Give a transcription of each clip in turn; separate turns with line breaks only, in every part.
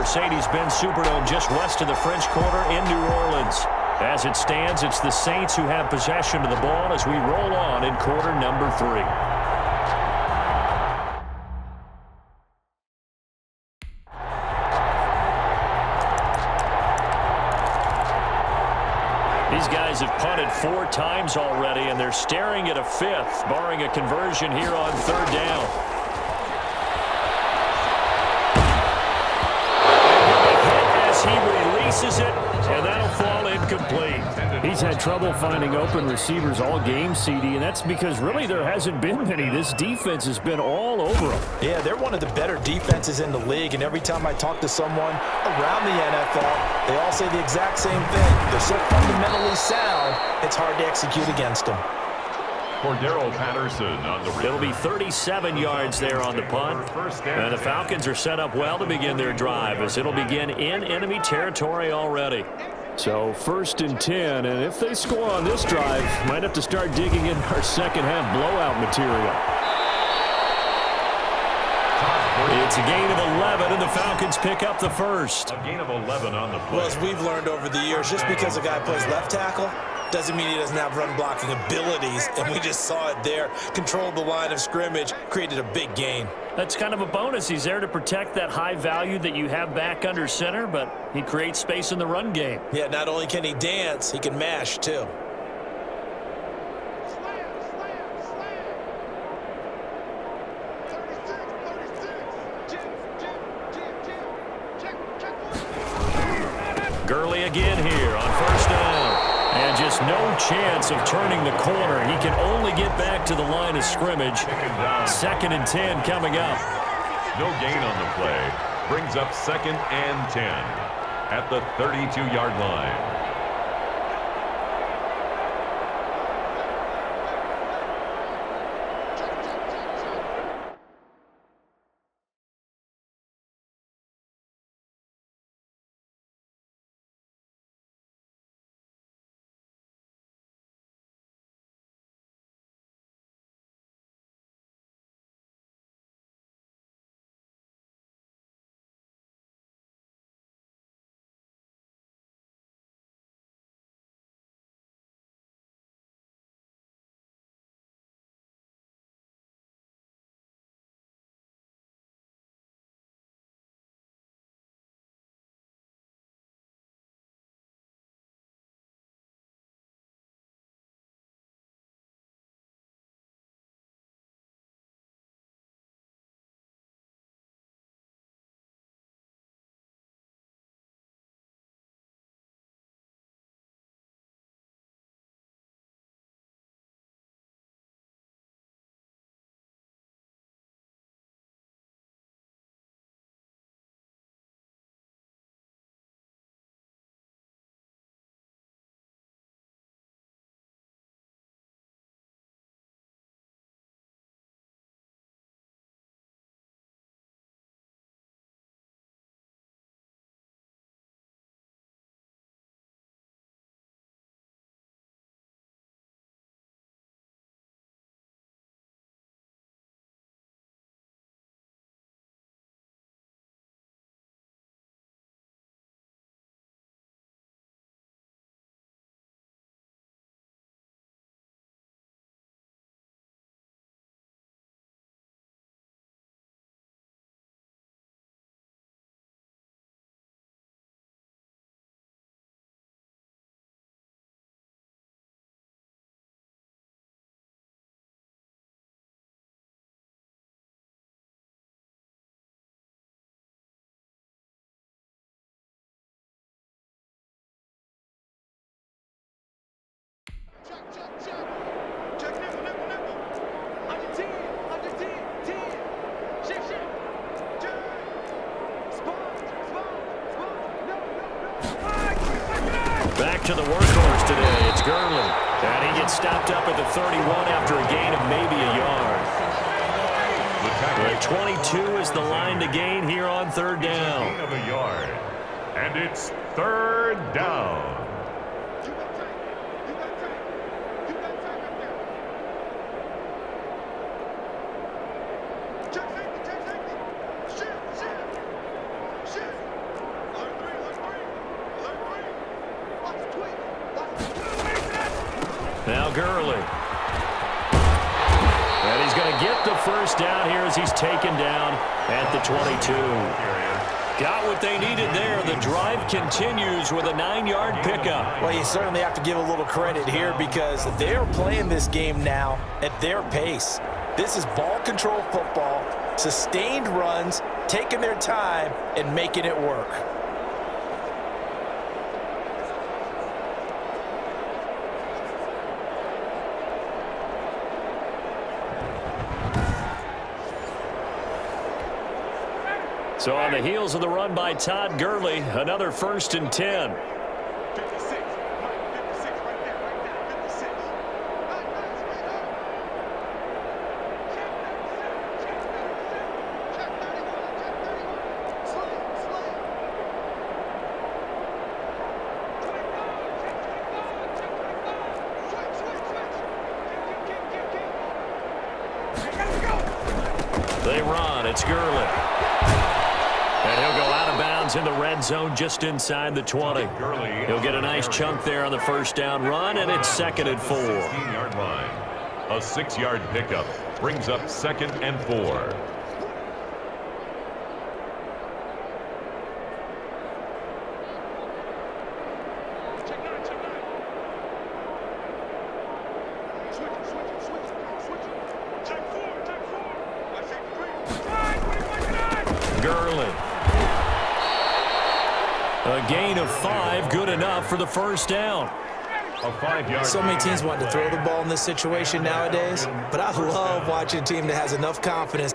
Mercedes-Benz Superdome just west of the French Quarter in New Orleans. As it stands, it's the Saints who have possession of the ball as we roll on in quarter number 3. These guys have punted 4 times already, and they're staring at a 5th, barring a conversion here on 3rd down. As he releases it, and that'll fall incomplete. He's had trouble finding open receivers all game, CD, and that's because really there hasn't been many. This defense has been all over them.
Yeah, they're one of the better defenses in the league, and every time I talk to someone around the NFL, they all say the exact same thing. They're so fundamentally sound, it's hard to execute against them.
Cordero Patterson on the return.
It'll be 37 yards there on the punt. And the Falcons are set up well to begin their drive as it'll begin in enemy territory already. So 1st and 10, and if they score on this drive, might have to start digging in our second half blowout material. It's a gain of 11, and the Falcons pick up the first.
A gain of 11 on the play.
Well, as we've learned over the years, just because a guy plays left tackle doesn't mean he doesn't have run-blocking abilities, and we just saw it there. Controlled the line of scrimmage, created a big gain.
That's kind of a bonus. He's there to protect that high value that you have back under center, but he creates space in the run game.
Yeah, not only can he dance, he can mash, too.
Gurley again here on 1st down. And just no chance of turning the corner. He can only get back to the line of scrimmage. 2nd and 10 coming up.
No gain on the play. Brings up 2nd and 10 at the 32-yard line.
Back to the workhorse today. It's Gurley. And he gets stopped up at the 31 after a gain of maybe a yard. 22 is the line to gain here on 3rd down.
Gain of a yard. And it's 3rd down.
Gurley. And he's going to get the first down here as he's taken down at the 22. Got what they needed there. The drive continues with a 9-yard pickup.
Well, you certainly have to give a little credit here because they're playing this game now at their pace. This is ball control football, sustained runs, taking their time and making it work.
So on the heels of the run by Todd Gurley, another 1st and 10. They run. It's Gurley. And he'll go out of bounds in the red zone just inside the 20. He'll get a nice chunk there on the first down run, and it's 2nd and 4.
16-yard line. A 6-yard pickup brings up 2nd and 4.
Gurley. A gain of 5, good enough for the first down.
A 5-yard.
So many teams want to throw the ball in this situation nowadays, but I love watching a team that has enough confidence.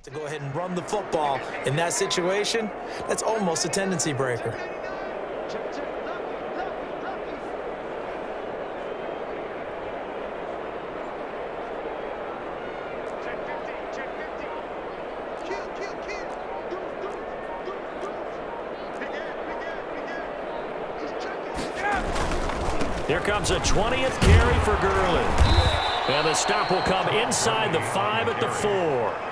To go ahead and run the football in that situation, that's almost a tendency breaker.
Here comes a 20th carry for Gurley. And the stop will come inside the 5 at the 4.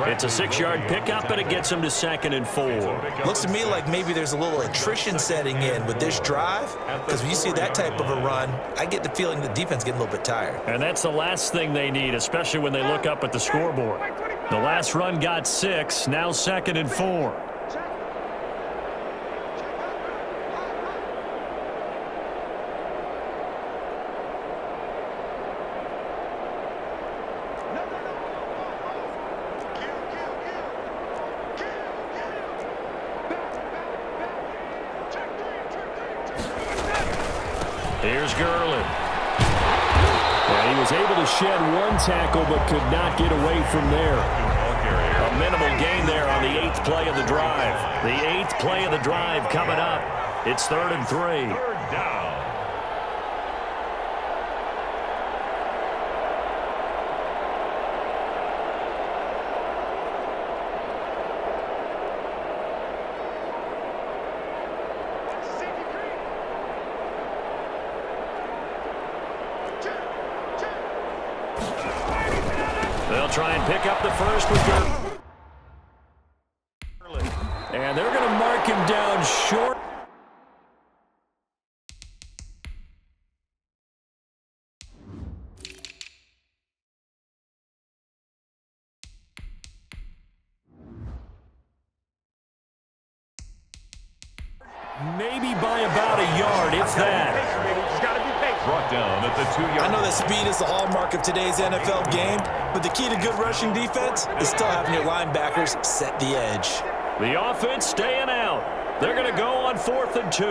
It's a 6-yard pickup, and it gets him to 2nd and 4.
Looks to me like maybe there's a little attrition setting in with this drive, because when you see that type of a run, I get the feeling the defense getting a little bit tired.
And that's the last thing they need, especially when they look up at the scoreboard. The last run got 6, now 2nd and 4. Here's Gurley. And he was able to shed one tackle but could not get away from there. A minimal gain there on the 8th play of the drive. The 8th play of the drive coming up. It's 3rd and 3.
Third down.
They'll try and pick up the first with Gurley. And they're going to mark him down short. Maybe by about a yard, if that.
Brought down at the 2-yard.
I know that speed is the hallmark of today's NFL game, but the key to good rushing defense is still having your linebackers set the edge.
The offense staying out. They're going to go on 4th and 2.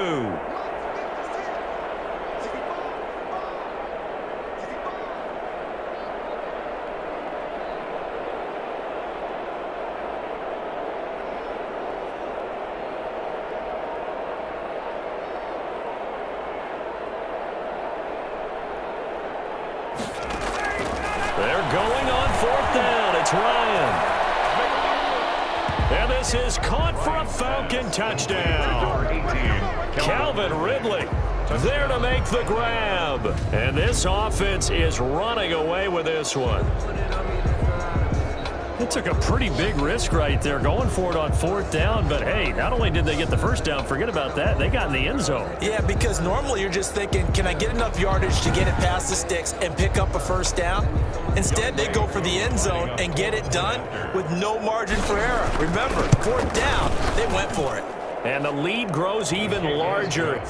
They're going on 4th down. It's Ryan. pass is caught for a Falcon touchdown.
18,
Calvin Ridley there to make the grab. And this offense is running away with this one. They took a pretty big risk right there going for it on 4th down. But, hey, not only did they get the first down, forget about that, they got in the end zone.
Yeah, because normally you're just thinking, can I get enough yardage to get it past the sticks and pick up a first down? Instead, they go for the end zone and get it done with no margin for error. Remember, 4th down, they went for it.
And the lead grows even larger.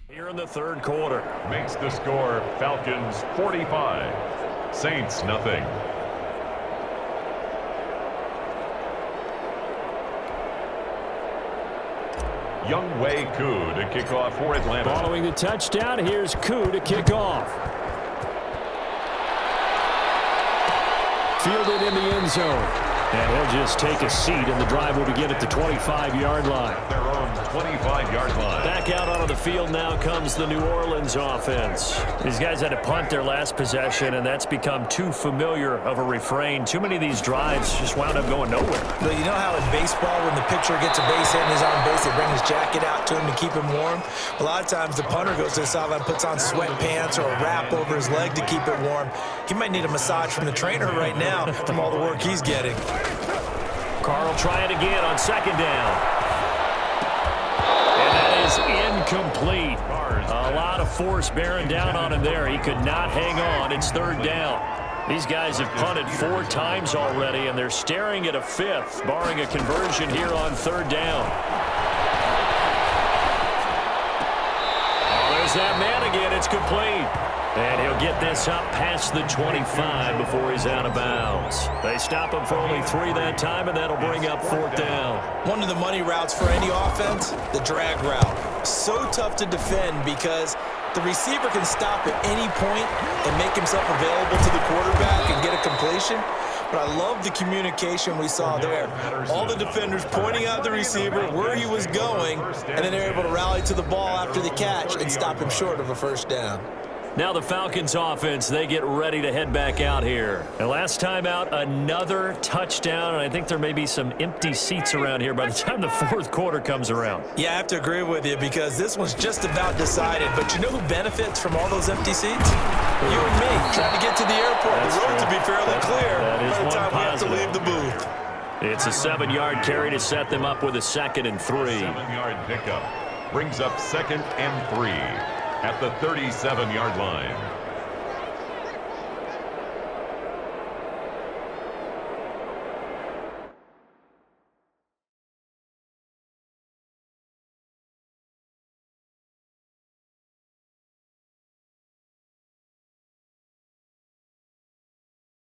Here in the 3rd quarter.
makes the score Falcons 45, Saints nothing. Younghoe Koo to kick off for Atlanta.
Following the touchdown, here's Koo to kick off. Fielded in the end zone. And he'll just take a seat, and the drive will begin at the 25-yard line.
Their own 25-yard line.
Back out onto the field now comes the New Orleans offense. These guys had to punt their last possession, and that's become too familiar of a refrain. Too many of these drives just wound up going nowhere.
But you know how in baseball, when the pitcher gets a base hit and he's on base, they bring his jacket out to him to keep him warm? A lot of times the punter goes to the sideline, puts on sweatpants or a wrap over his leg to keep it warm. He might need a massage from the trainer right now from all the work he's getting.
Carr will try it again on 2nd down. And that is incomplete. A lot of force bearing down on him there. He could not hang on. It's 3rd down. These guys have punted 4 times already, and they're staring at a 5th, barring a conversion here on 3rd down. Oh, there's that man again. It's complete. And he'll get this up past the 25 before he's out of bounds. They stop him for only 3 that time, and that'll bring up 4th down.
One of the money routes for any offense, the drag route. So tough to defend because the receiver can stop at any point and make himself available to the quarterback and get a completion. But I love the communication we saw there. All the defenders pointing out the receiver where he was going, and then they're able to rally to the ball after the catch and stop him short of a 1st down.
Now the Falcons offense, they get ready to head back out here. And last time out, another touchdown, and I think there may be some empty seats around here by the time the 4th quarter comes around.
Yeah, I have to agree with you because this one's just about decided. But you know who benefits from all those empty seats? You and me, trying to get to the airport.
That's
the roads
true.
will be fairly clear
that is
by the time
one
we have to
positive.
leave the booth.
It's a 7-yard carry to set them up with a 2nd and 3.
7-yard pickup brings up 2nd and 3 at the 37-yard line.